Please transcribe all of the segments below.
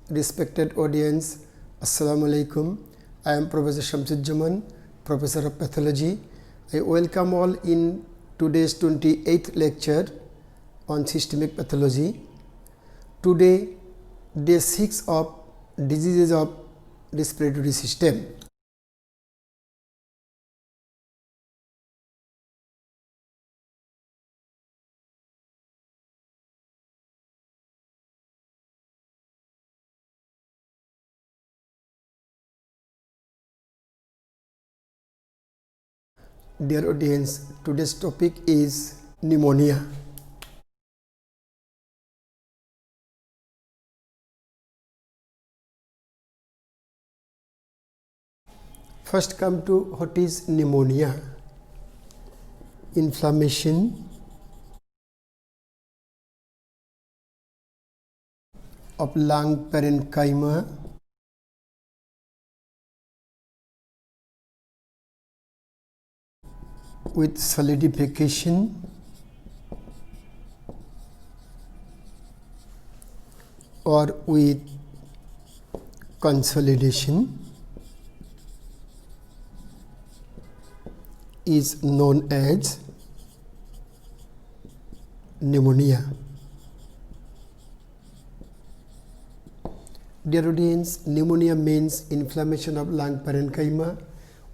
Respected audience, Assalamu alaikum. I am Professor Shamsuzzaman, Professor of Pathology. I welcome all in today's 28th lecture on systemic pathology. Today, day 6 of diseases of respiratory system. Dear audience, today's topic is pneumonia. First come to what is pneumonia. Inflammation of lung parenchyma with solidification or with consolidation is known as pneumonia. Dear audience, pneumonia means inflammation of lung parenchyma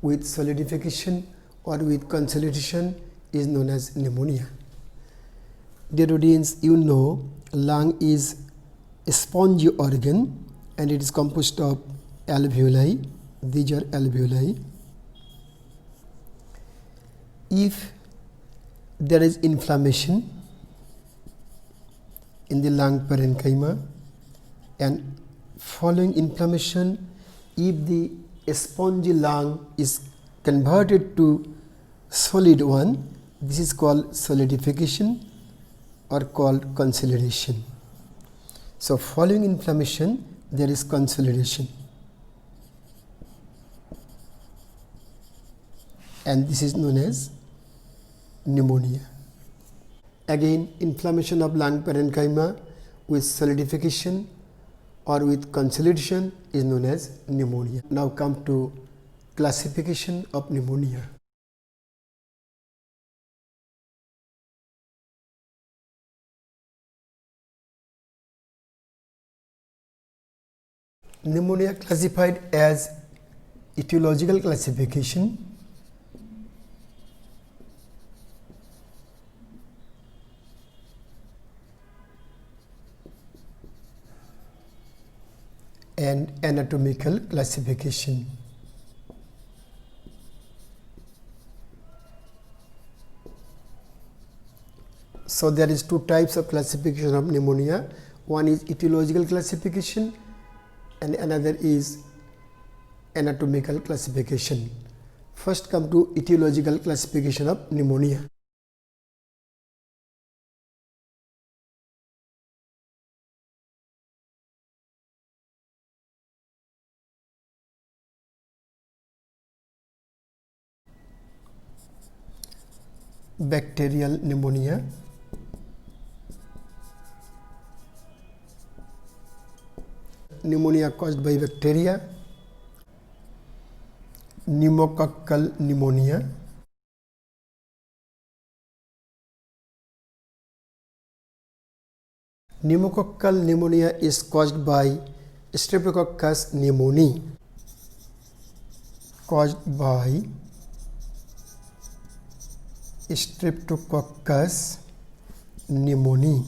with solidification or with consolidation is known as pneumonia. Dear audience, you know lung is a spongy organ and it is composed of alveoli. These are alveoli. If there is inflammation in the lung parenchyma and following inflammation, if the spongy lung is converted to solid one, this is called solidification or called consolidation. So following inflammation, there is consolidation, and this is known as pneumonia. Again, inflammation of lung parenchyma with solidification or with consolidation is known as pneumonia. Now come to classification of pneumonia. Pneumonia classified as etiological classification. And anatomical classification. So there is two types of classification of pneumonia. One is etiological classification and another is anatomical classification. First come to etiological classification of pneumonia. Bacterial pneumonia, pneumonia caused by bacteria, pneumococcal pneumonia, pneumococcal pneumonia is caused by Streptococcus pneumoniae, caused by Streptococcus pneumoniae.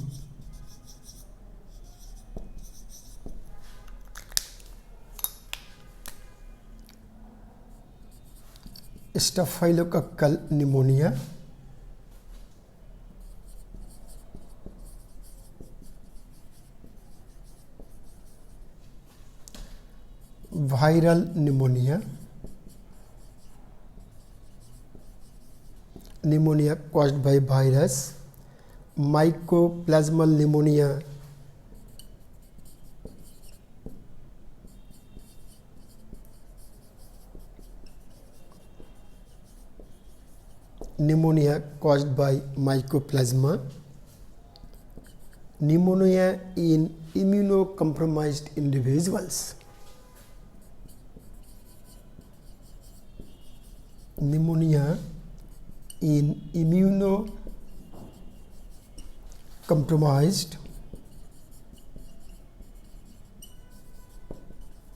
Staphylococcal pneumonia, viral pneumonia, pneumonia caused by virus, mycoplasmal pneumonia, pneumonia caused by mycoplasma, pneumonia in immunocompromised individuals. Pneumonia in immunocompromised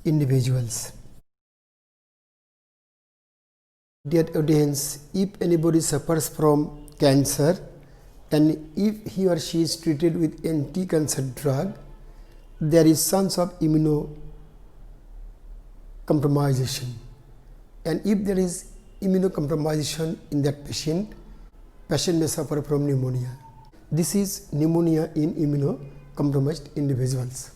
individuals. Dear audience, if anybody suffers from cancer and if he or she is treated with anti-cancer drug, there is chance of immunocompromisation, and if there is immunocompromisation in that patient may suffer from pneumonia. This is pneumonia in immunocompromised individuals.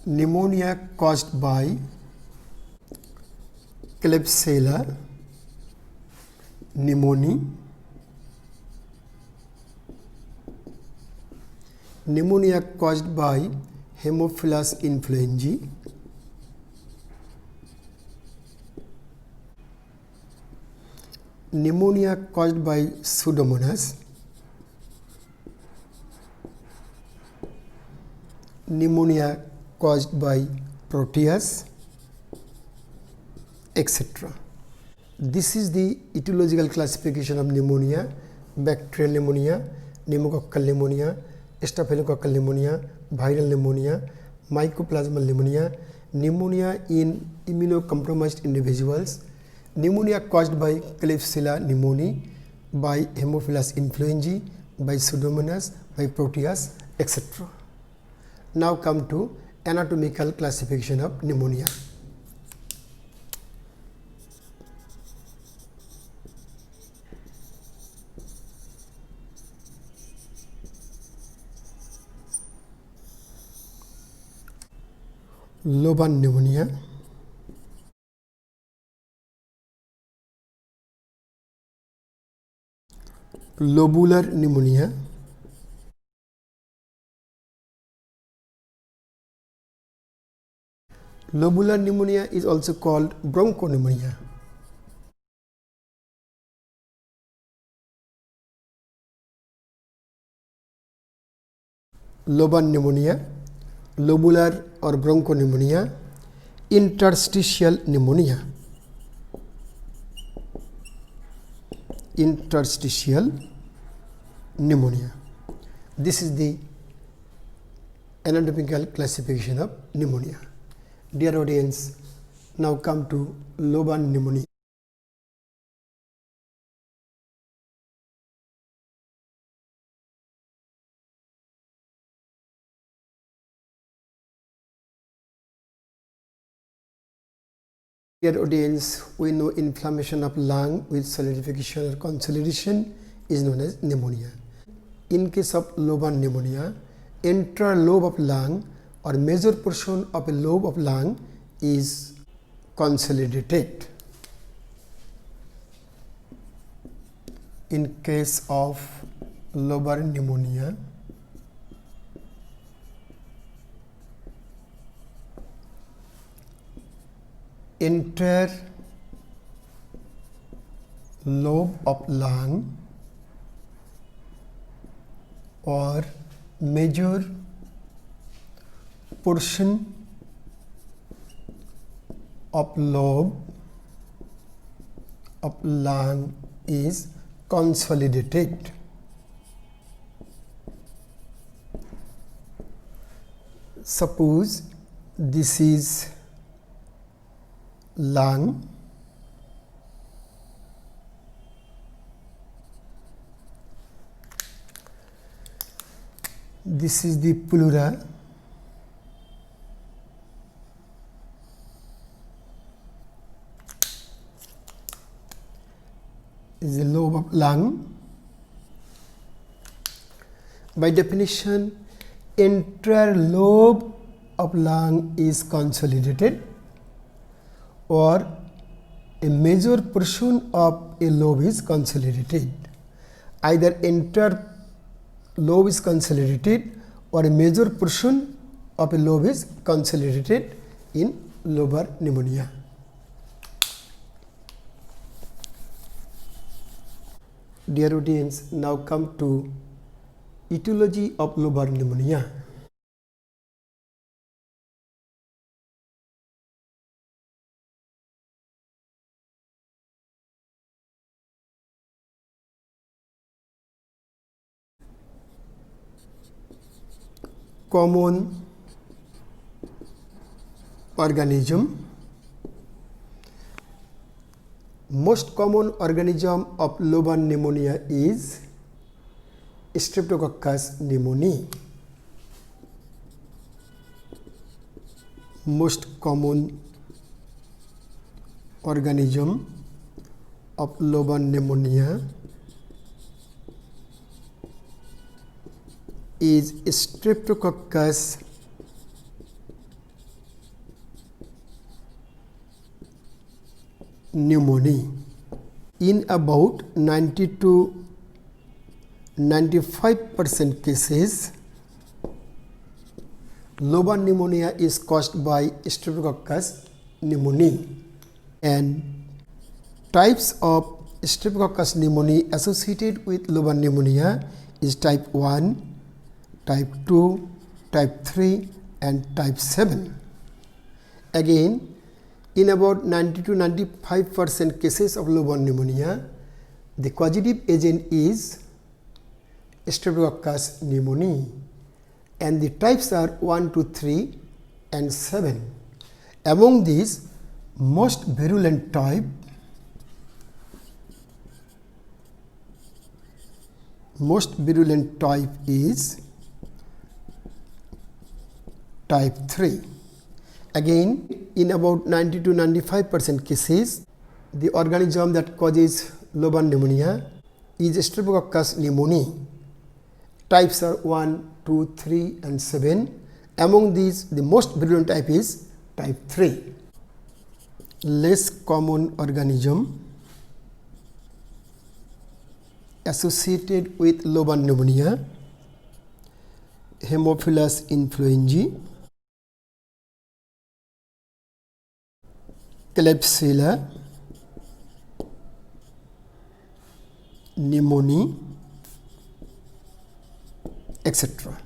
Pneumonia caused by Klebsiella pneumoniae, pneumonia caused by Haemophilus influenzae, pneumonia caused by Pseudomonas, pneumonia caused by Proteus, etc. This is the etiological classification of pneumonia: bacterial pneumonia, pneumococcal pneumonia, staphylococcal pneumonia, viral pneumonia, mycoplasmal pneumonia, pneumonia in immunocompromised individuals, pneumonia caused by Klebsiella pneumoniae, by Haemophilus influenzae, by Pseudomonas, by Proteus, etc. Now come to anatomical classification of pneumonia. Lobar pneumonia, lobular pneumonia, lobular pneumonia is also called bronchopneumonia. Lobar pneumonia, lobular or bronchopneumonia, interstitial pneumonia, interstitial pneumonia. This is the anatomical classification of pneumonia. Dear audience, now come to lobar pneumonia. Dear audience, we know inflammation of lung with solidification or consolidation is known as pneumonia. In case of lobar pneumonia, entire lobe of lung or major portion of a lobe of lung is consolidated. In case of lobar pneumonia, entire lobe of lung or major portion of lobe of lung is consolidated. Suppose this is lung, this is the pleura, is the lobe of lung. By definition, entire lobe of lung is consolidated, or a major portion of a lobe is consolidated. Either entire lobe is consolidated or a major portion of a lobe is consolidated in lobar pneumonia. Dear audience, now come to etiology of Lobar pneumonia. Common organism. Most common organism of Lobar pneumonia is Streptococcus pneumoniae. Most common organism of Lobar pneumonia is Streptococcus pneumoniae. In about 90 to 95% cases, Lobar pneumonia is caused by Streptococcus pneumoniae, and types of Streptococcus pneumoniae associated with Lobar pneumonia is type 1, type 2, type 3 and type 7. Again, in about 90 to 95% cases of Lobar pneumonia, the causative agent is Streptococcus pneumoniae, and the types are 1, 2, 3 and 7. Among these, most virulent type is type 3. Again, in about 90 to 95% cases, the organism that causes Lobar pneumonia is Streptococcus pneumoniae. Types are 1, 2, 3 and 7. Among these, the most virulent type is type 3. Less common organism associated with Lobar pneumonia, Haemophilus influenzae, Klebsiella pneumoniae, etc.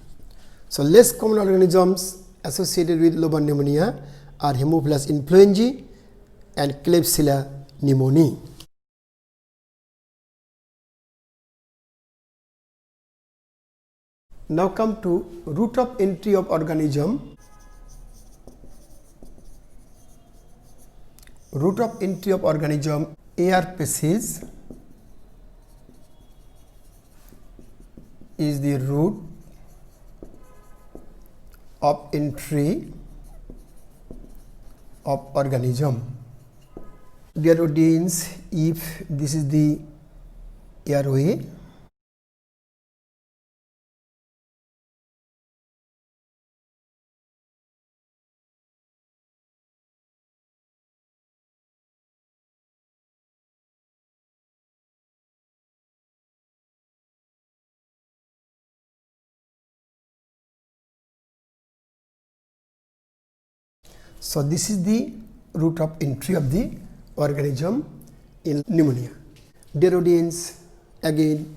So, less common organisms associated with Lobar pneumonia are Haemophilus influenzae and Klebsiella pneumoniae. Now come to route of entry of organism. Route of entry of organism, air passage is the route of entry of organism. Dear audience, if this is the airway, so this is the route of entry of the organism in pneumonia. Dear audience, again,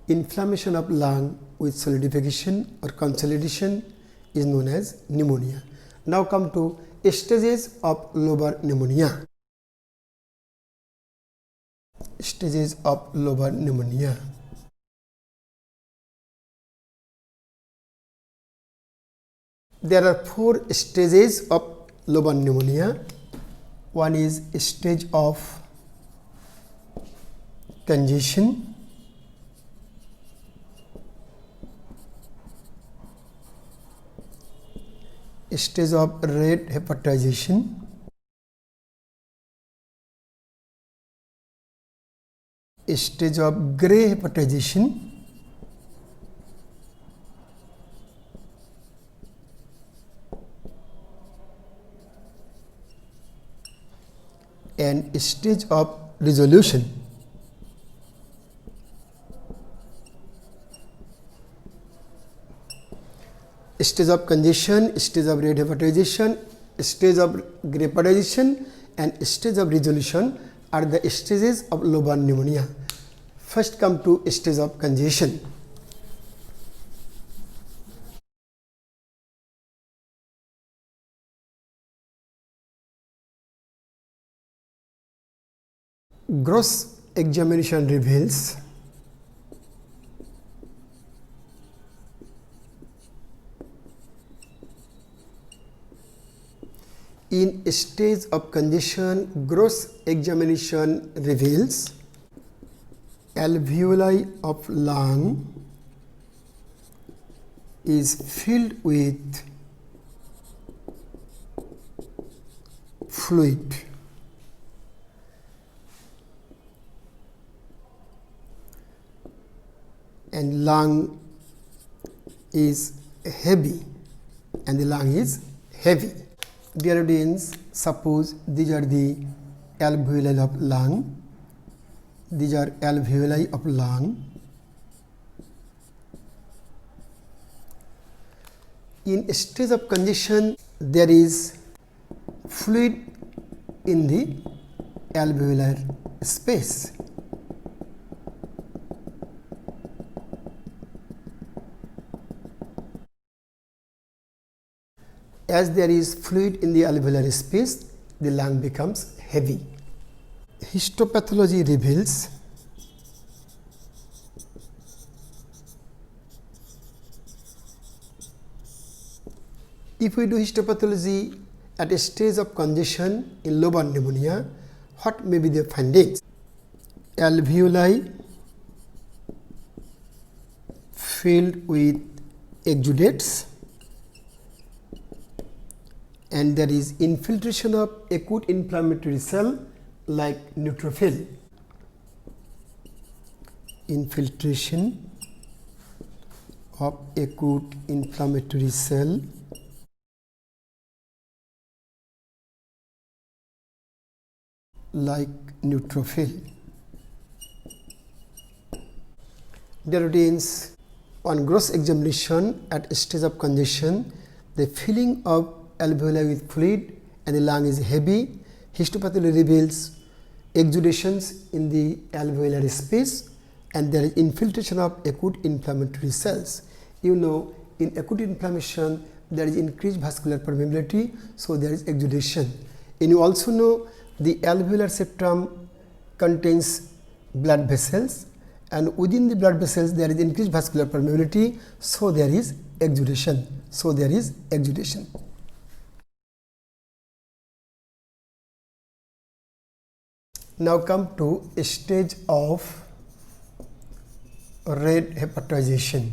inflammation of lung with solidification or consolidation is known as pneumonia. Now come to stages of Lobar pneumonia. Stages of Lobar pneumonia. There are 4 stages of Lobar pneumonia. One is stage of congestion, stage of red hepatization, stage of gray hepatization, and stage of resolution. Stage of congestion, stage of red hepatization, stage of gray hepatization and stage of resolution are the stages of Lobar pneumonia. First come to stage of congestion. Gross examination reveals in stage of congestion, gross examination reveals alveoli of lung is filled with fluid. And lung is heavy, and the lung is heavy. Dear audience, suppose these are the alveoli of lung. These are alveoli of lung. In stage of congestion, there is fluid in the alveolar space. As there is fluid in the alveolar space, the lung becomes heavy. Histopathology reveals if we do histopathology at a stage of congestion in lobar pneumonia, what may be the findings? Alveoli filled with exudates, and there is infiltration of acute inflammatory cell like neutrophil. Infiltration of acute inflammatory cell like neutrophil. Dear audience, on gross examination at stage of congestion, the filling of alveoli with fluid and the lung is heavy. Histopathology reveals exudations in the alveolar space, and there is infiltration of acute inflammatory cells. You know, in acute inflammation there is increased vascular permeability, so there is exudation. And you also know the alveolar septum contains blood vessels, and within the blood vessels there is increased vascular permeability, so there is exudation. Now come to a stage of red hepatization.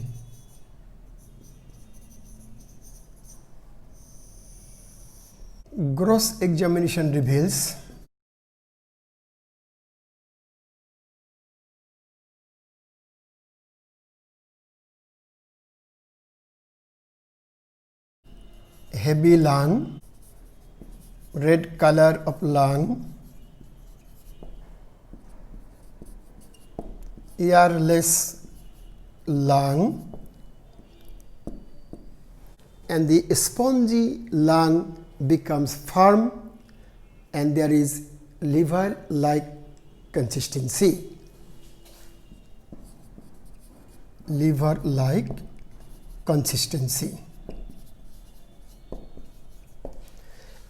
Gross examination reveals heavy lung, red color of lung, airless lung, and the spongy lung becomes firm, and there is liver-like consistency. Liver-like consistency.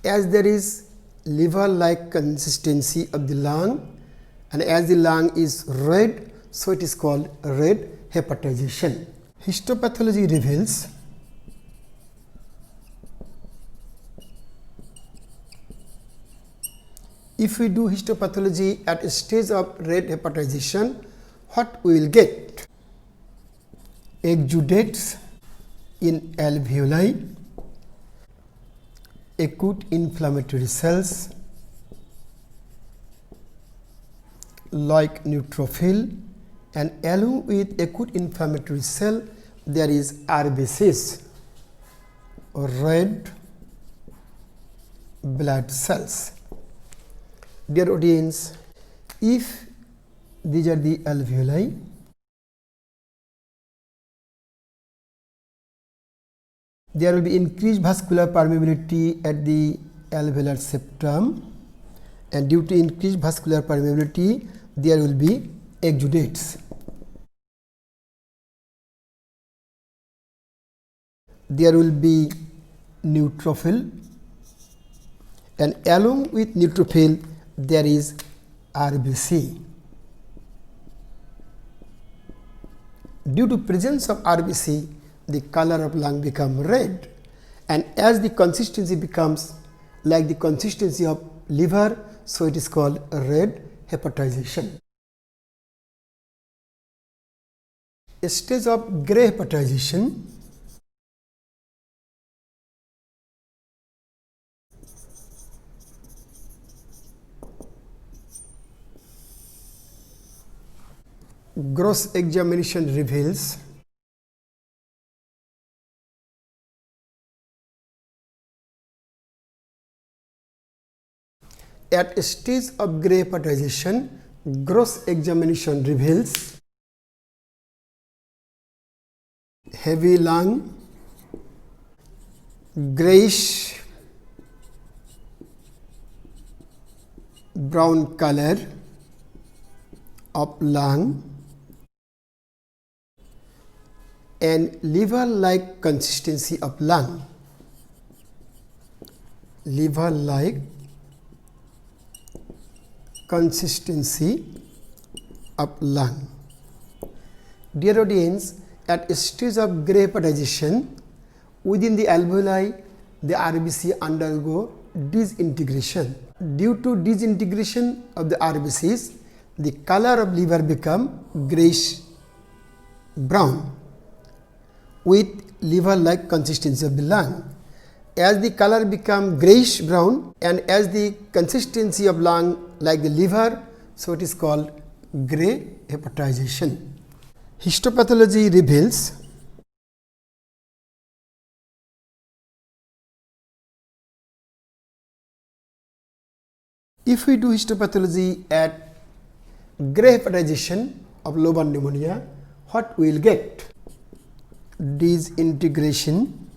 As there is liver-like consistency of the lung, and as the lung is red, so it is called red hepatization. Histopathology reveals if we do histopathology at a stage of red hepatization, what we will get? Exudates in alveoli, acute inflammatory cells like neutrophil, and along with acute inflammatory cell there is RBCs, red blood cells. Dear audience, if these are the alveoli, there will be increased vascular permeability at the alveolar septum, and due to increased vascular permeability there will be exudates. There will be neutrophil, and along with neutrophil there is RBC. Due to presence of RBC, the color of lung becomes red, and as the consistency becomes like the consistency of liver, so it is called red hepatization. A stage of gray hepatization. Gross examination reveals at a stage of gray hepatization, gross examination reveals heavy lung, grayish brown color of lung, and liver-like consistency of lung. Liver-like consistency of lung. Dear audience, at a stage of gray hepatization, within the alveoli, the RBC undergo disintegration. Due to disintegration of the RBCs, the color of liver become grayish brown with liver-like consistency of the lung. As the color become grayish brown and as the consistency of lung like the liver, so it is called gray hepatization. Histopathology reveals if we do histopathology at gray hepatization of Lobar pneumonia, what we will get? Disintegration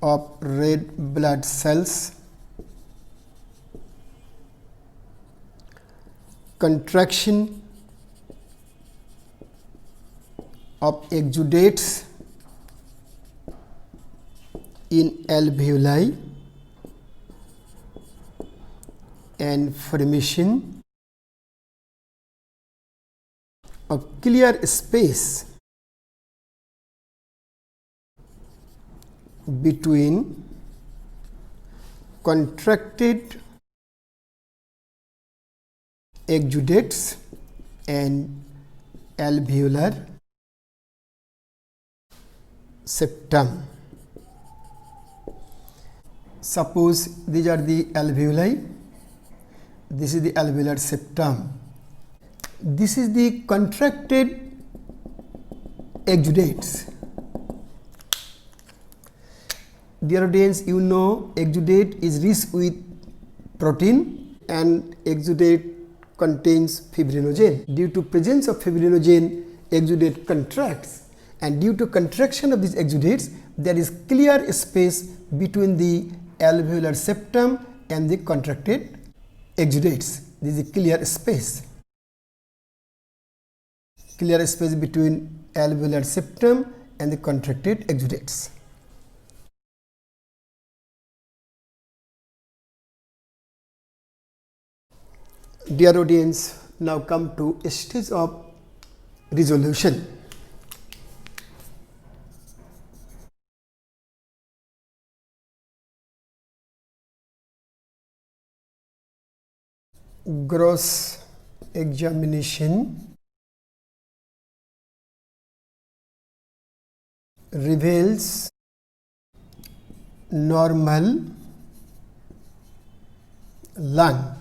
of red blood cells, contraction of exudates in alveoli, and formation of clear space between contracted exudates and alveolar septum. Suppose these are the alveoli, this is the alveolar septum, this is the contracted exudates. Dear audience, you know exudate is rich with protein and exudate contains fibrinogen. Due to presence of fibrinogen, exudate contracts, and due to contraction of these exudates, there is clear space between the alveolar septum and the contracted exudates. This is a clear space. Clear space between alveolar septum and the contracted exudates. Dear audience, now come to a stage of resolution. Gross examination reveals normal lung.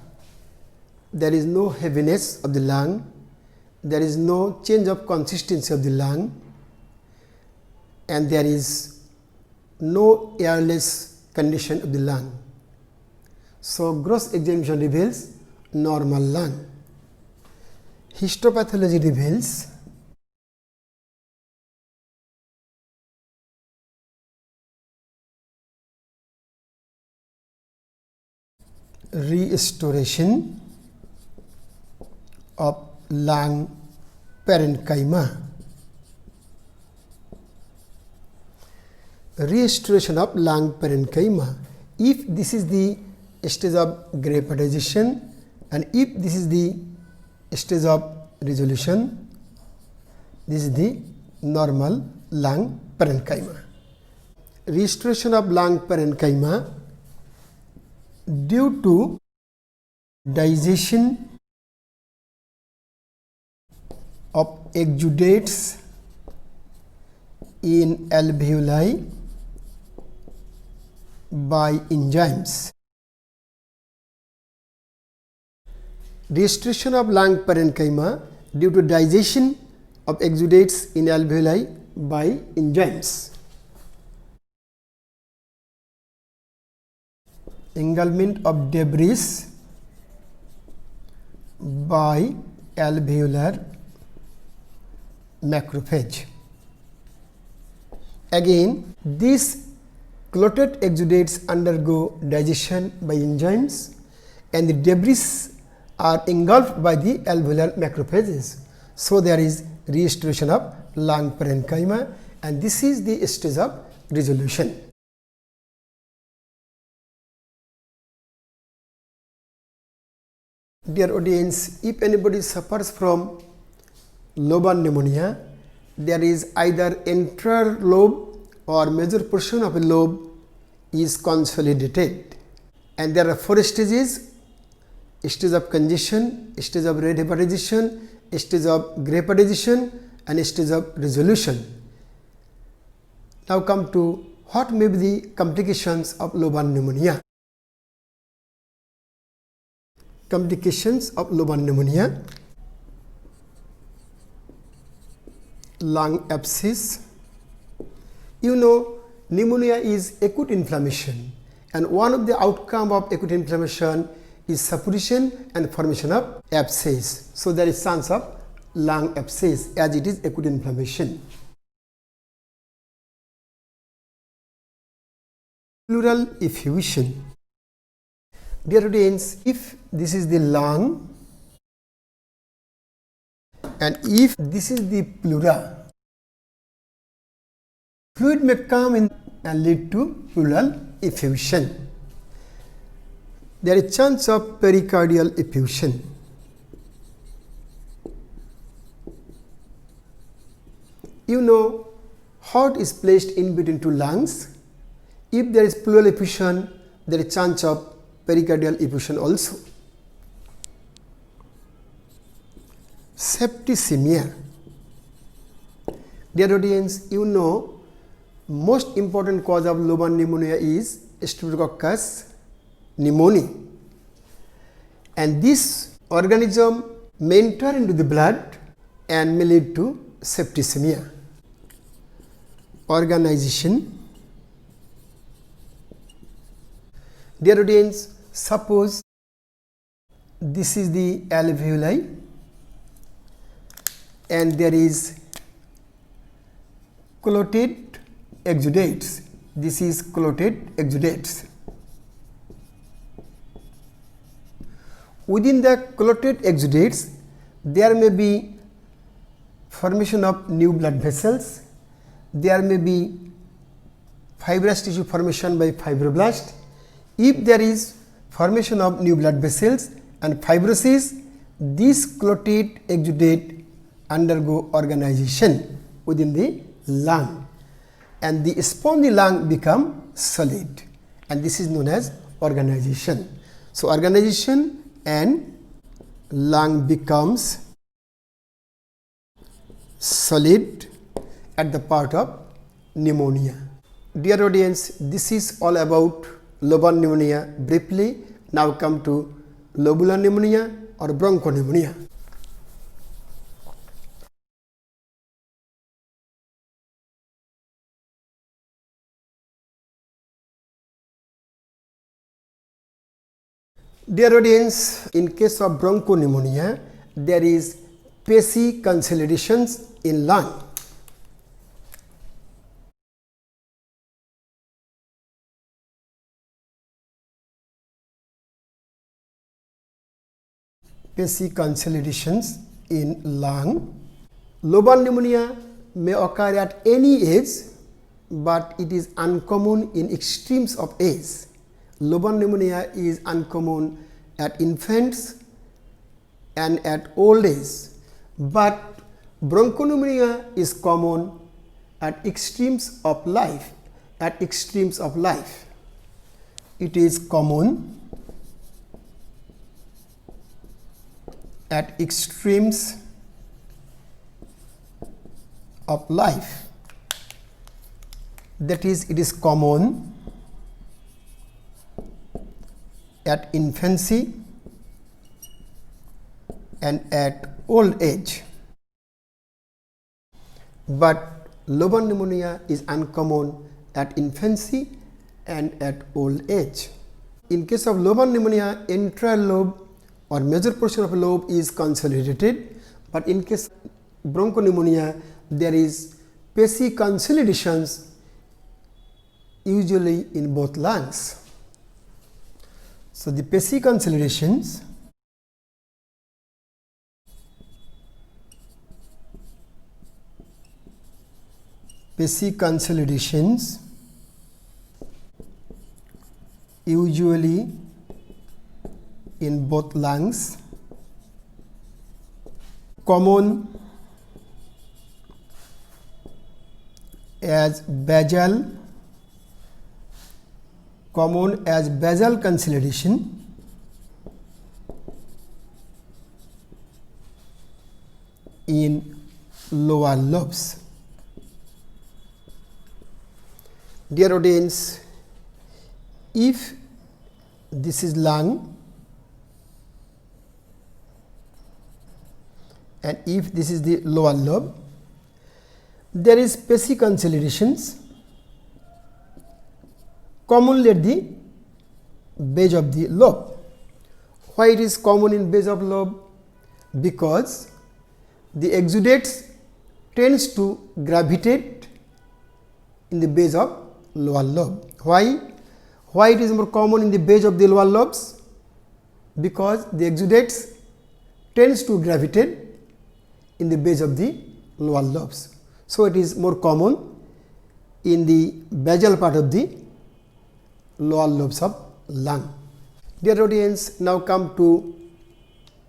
There is no heaviness of the lung, there is no change of consistency of the lung, and there is no airless condition of the lung. So, gross examination reveals normal lung. Histopathology reveals restoration of lung parenchyma. Restoration of lung parenchyma. If this is the stage of graphitization and if this is the stage of resolution, this is the normal lung parenchyma. Restoration of lung parenchyma due to digestion of exudates in alveoli by enzymes. Restoration of lung parenchyma due to digestion of exudates in alveoli by enzymes. Engulfment of debris by alveolar macrophage. Again, these clotted exudates undergo digestion by enzymes and the debris are engulfed by the alveolar macrophages. So, there is restoration of lung parenchyma and this is the stage of resolution. Dear audience, if anybody suffers from Lobar pneumonia, there is either entire lobe or major portion of a lobe is consolidated and there are 4 stages: stage of congestion, stage of red hepatization, stage of graphitization and stage of resolution. Now come to what may be the complications of Lobar pneumonia. Complications of Lobar pneumonia: lung abscess. You know, pneumonia is acute inflammation and one of the outcome of acute inflammation is suppuration and formation of abscess. So, there is chance of lung abscess as it is acute inflammation. Pleural effusion. Dear audience, if this is the lung and if this is the pleura, fluid may come in and lead to pleural effusion. There is chance of pericardial effusion. You know, heart is placed in between 2 lungs. If there is pleural effusion, there is chance of pericardial effusion also. Septicemia. Dear audience, you know, most important cause of Lobar pneumonia is Streptococcus pneumoniae and this organism may enter into the blood and may lead to septicemia. Organization. Dear audience, suppose this is the alveoli and there is clotted exudates. This is clotted exudates. Within the clotted exudates, there may be formation of new blood vessels, there may be fibrous tissue formation by fibroblast. If there is formation of new blood vessels and fibrosis, these clotted exudate undergo organization within the lung and the spongy lung become solid and this is known as organization. So, organization and lung becomes solid at the part of pneumonia. Dear audience, this is all about Lobar pneumonia briefly. Now come to lobular pneumonia or bronchopneumonia. Dear audience, in case of bronchopneumonia, there is pachy consolidations in lung. consolidations in lung. Lobar pneumonia may occur at any age, but it is uncommon in extremes of age. Lobar pneumonia is uncommon at infants and at old age, but bronchopneumonia is common at extremes of life. At extremes of life, it is common at extremes of life. That is, it is common at infancy and at old age, but Lobar pneumonia is uncommon at infancy and at old age. In case of Lobar pneumonia, entire lobe or major portion of lobe is consolidated, but in case of bronchopneumonia, there is consolidations usually in both lungs. So, the consolidations usually in both lungs, common as basal consolidation in lower lobes. Dear audience, if this is lung and if this is the lower lobe, there is consolidations commonly at the base of the lobe. Why it is common in base of lobe? Because the exudates tends to gravitate in the base of lower lobe. Why it is more common in the base of the lower lobes? Because the exudates tends to gravitate in the base of the lower lobes. So, it is more common in the basal part of the lower lobes of lung. Dear audience, now come to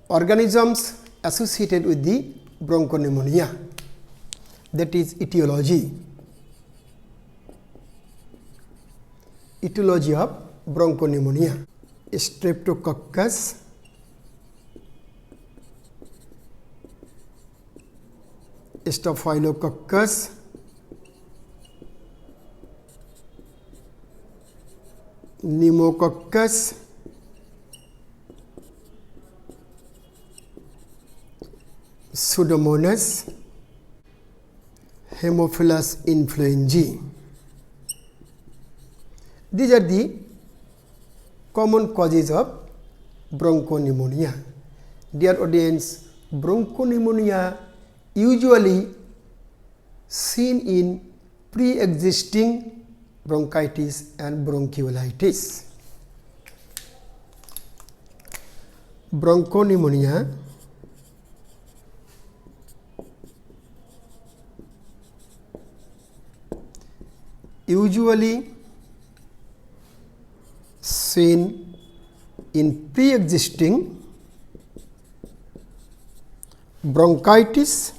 organisms associated with the bronchopneumonia, that is etiology. Etiology of bronchopneumonia. Streptococcus, Staphylococcus, Pneumococcus, Pseudomonas, Haemophilus influenzae. These are the common causes of bronchopneumonia. Dear audience, bronchopneumonia usually seen in pre-existing bronchitis and bronchiolitis. Bronchopneumonia usually seen in pre-existing bronchitis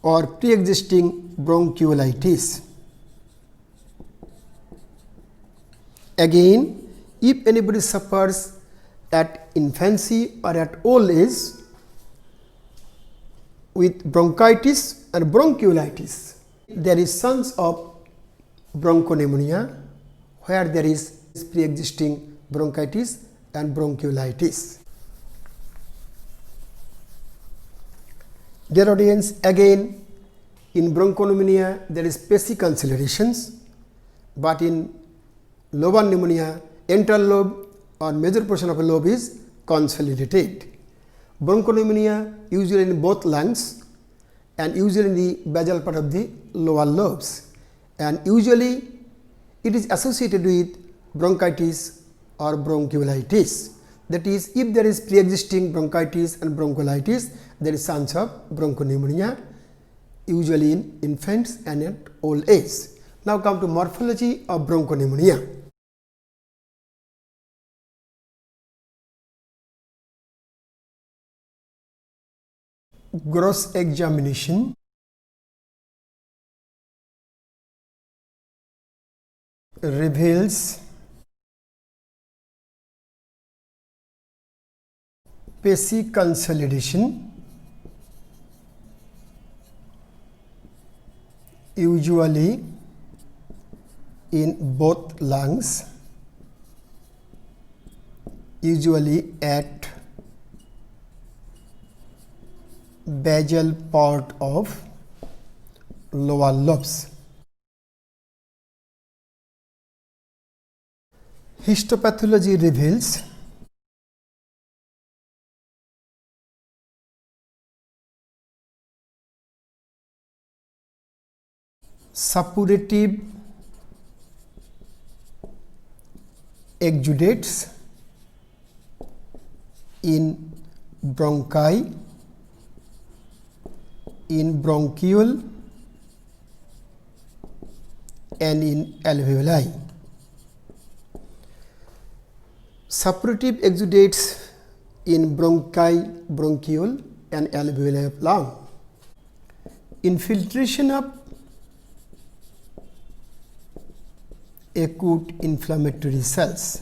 or pre-existing bronchiolitis. Again, if anybody suffers at infancy or at old age with bronchitis and bronchiolitis, there is signs of bronchopneumonia where there is pre-existing bronchitis and bronchiolitis. Dear audience, again in bronchopneumonia there is consolidations, but in Lobar pneumonia entire lobe or major portion of a lobe is consolidated. Bronchopneumonia usually in both lungs and usually in the basal part of the lower lobes, and usually it is associated with bronchitis or bronchiolitis. That is, if there is pre-existing bronchitis and bronchiolitis, there is chance of bronchopneumonia, usually in infants and at old age. Now come to morphology of bronchopneumonia. Gross examination reveals pachy consolidation, usually in both lungs, usually at basal part of lower lobes. Histopathology reveals suppurative exudates in bronchi, in bronchiole and in alveoli. Suppurative exudates in bronchi, bronchiole and alveoli of lung. Infiltration of acute inflammatory cells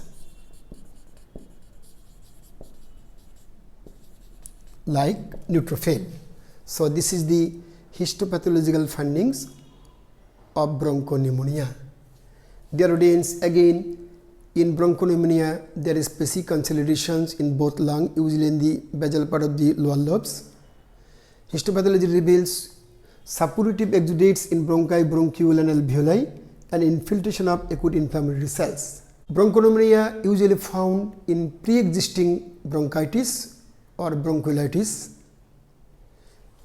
like neutrophil. So, this is the histopathological findings of bronchopneumonia. Dear audience, again in bronchopneumonia there is pachy consolidations in both lung, usually in the basal part of the lower lobes. Histopathology reveals suppurative exudates in bronchi, bronchiole and alveoli and infiltration of acute inflammatory cells. Bronchopneumonia usually found in pre-existing bronchitis or bronchiolitis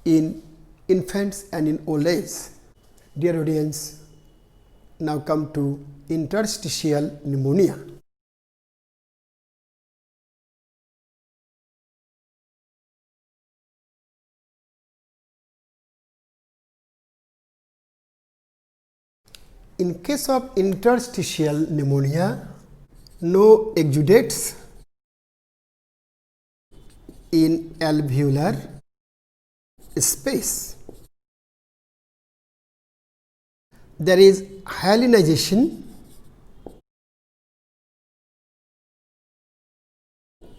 in infants and in old age. Dear audience, now come to interstitial pneumonia. In case of interstitial pneumonia, no exudates in alveolar space. There is hyalinization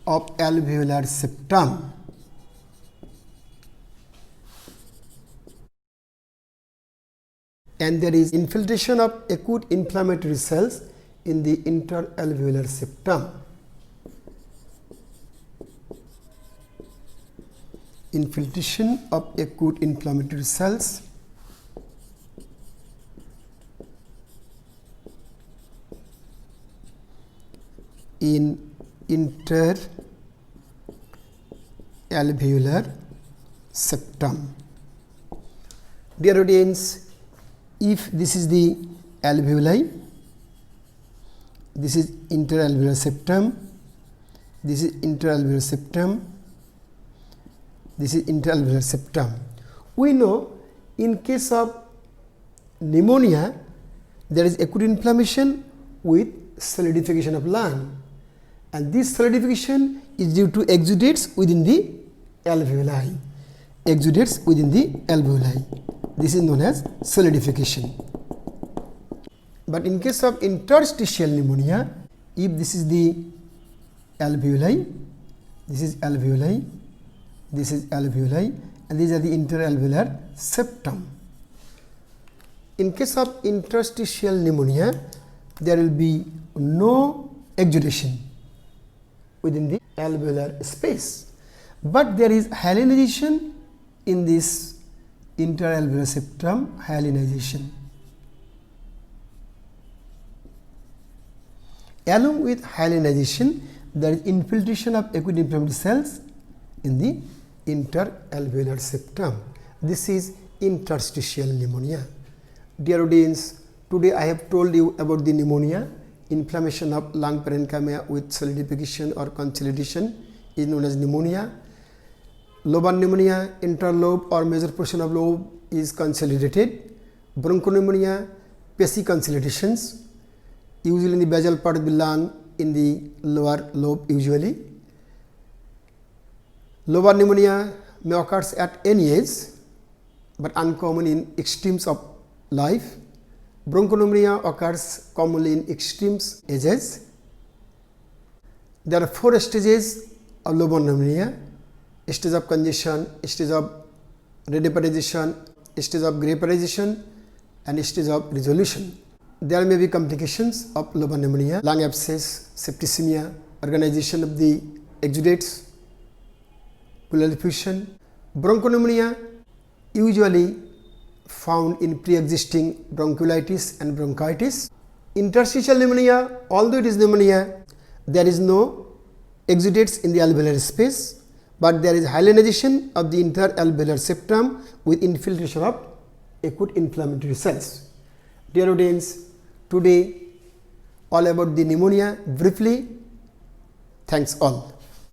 of alveolar septum. And there is infiltration of acute inflammatory cells in the interalveolar septum. Infiltration of acute inflammatory cells in interalveolar septum. Dear audience, if this is the alveoli, this is interalveolar septum, this is interalveolar septum, this is interalveolar septum. We know in case of pneumonia, there is acute inflammation with solidification of lung, and this solidification is due to exudates within the alveoli. Exudates within the alveoli. This is known as solidification. But in case of interstitial pneumonia, if this is the alveoli, this is alveoli, this is alveoli, and these are the interalveolar septum. In case of interstitial pneumonia, there will be no exudation within the alveolar space, but there is hyalinization in this interalveolar septum, hyalinization. Along with hyalinization, there is infiltration of acute inflammatory cells in the interalveolar septum. This is interstitial pneumonia. Dear audience, today I have told you about the pneumonia inflammation of lung parenchyma with solidification or consolidation is known as pneumonia. Lobar pneumonia, interlobe or major portion of lobe is consolidated. Bronchopneumonia, pachy consolidations, usually in the basal part of the lung in the lower lobe usually. Lobar pneumonia may occur at any age, but uncommon in extremes of life. Bronchopneumonia occurs commonly in extremes ages. There are 4 stages of lobar pneumonia: stage of congestion, stage of rediparization, stage of graperization, and stage of resolution. There may be complications of lobar pneumonia: lung abscess, septicemia, organization of the exudates, pleural effusion. Bronchopneumonia usually found in pre-existing bronchiolitis and bronchitis. Interstitial pneumonia, although it is pneumonia, there is no exudates in the alveolar space, but there is hyalinization of the interalveolar septum with infiltration of acute inflammatory cells. Dear audience, today all about the pneumonia briefly. Thanks all.